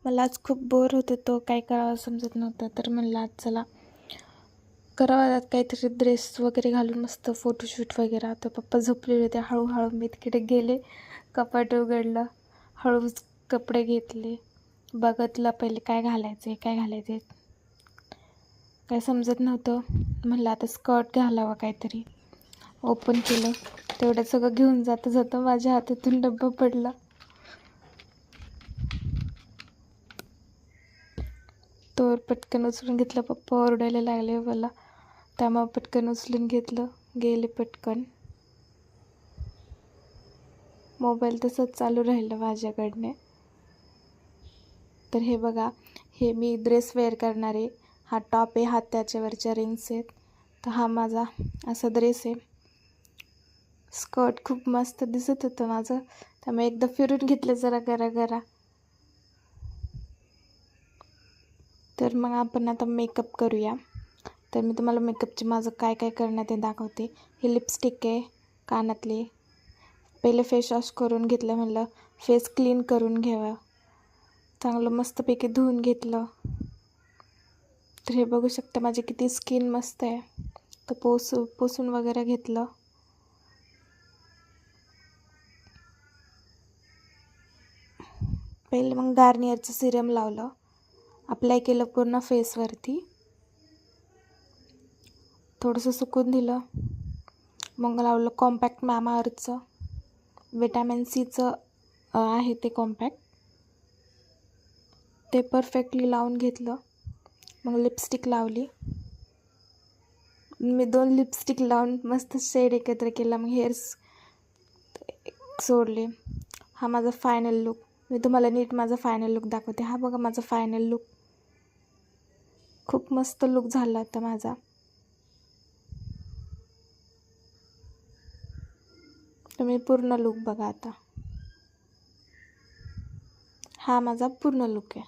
मला आज खूप बोर होत होतं, काय करावं समजत नव्हतं. तर म्हणलं आज चला करावं आज काहीतरी ड्रेस वगैरे घालून मस्त फोटोशूट वगैरे. तर पप्पा झोपलेले होते. हळूहळू मी तिकडे गेले, कपाट उघडलं, हळूच कपडे घेतले, बघतलं पहिले काय घालायचे काय समजत नव्हतं. म्हणलं आता स्कर्ट घालावं काहीतरी. ओपन केलं, तेवढं सगळं घेऊन जातं माझ्या हातातून डब्बा पडला. तोवर पटकन उचलून घेतलं. पप्पा ओरडायला लागले मला, त्यामुळे पटकन उचलून घेतलं, गेले पटकन. मोबाईल तसंच चालू राहिलं माझ्याकडने. तर हे बघा, हे मी ड्रेस वेअर करणार आहे. हा टॉप आहे, हा त्याच्यावरच्या रिंग्स आहेत. तर हा माझा असा ड्रेस आहे. स्कर्ट खूप मस्त दिसत होतं माझं, त्यामुळे एकदा फिरून घेतलं जरा गरा. तर मग आपण आता मेकअप करूया. तर मी तुम्हाला मेकअपचे माझं काय करणार ते दाखवते. हे लिपस्टिक आहे, कानातले. पहिले फेस वॉश करून घेतलं, म्हणलं फेस क्लीन करून घ्यावा. चांगलं मस्तपैकी धुवून घेतलं. तर हे बघू शकता माझी किती स्किन मस्त आहे. तर पुसून वगैरे घेतलं. पहिले मग गार्नियरचं सिरम लावलं, अप्लाय केलं पूर्ण फेसवरती. थोडंसं सुकून दिलं. मग लावलं कॉम्पॅक्ट मामाअर्थचं, विटॅमिन सीचं आहे ते कॉम्पॅक्ट. ते परफेक्टली लावून घेतलं. मग लिपस्टिक लावली. मी 2 लिपस्टिक लावून मस्त शेड एकत्र केला. मग हेअर्स सोडले. हा माझा फायनल लुक. मी तुम्हाला नीट माझा फायनल लुक दाखवते. हा बघा माझा फायनल लुक. खूप मस्त लुक झाला होता माझा. तुम्ही पूर्ण लुक बघा आता. हा माझा पूर्ण लुक आहे.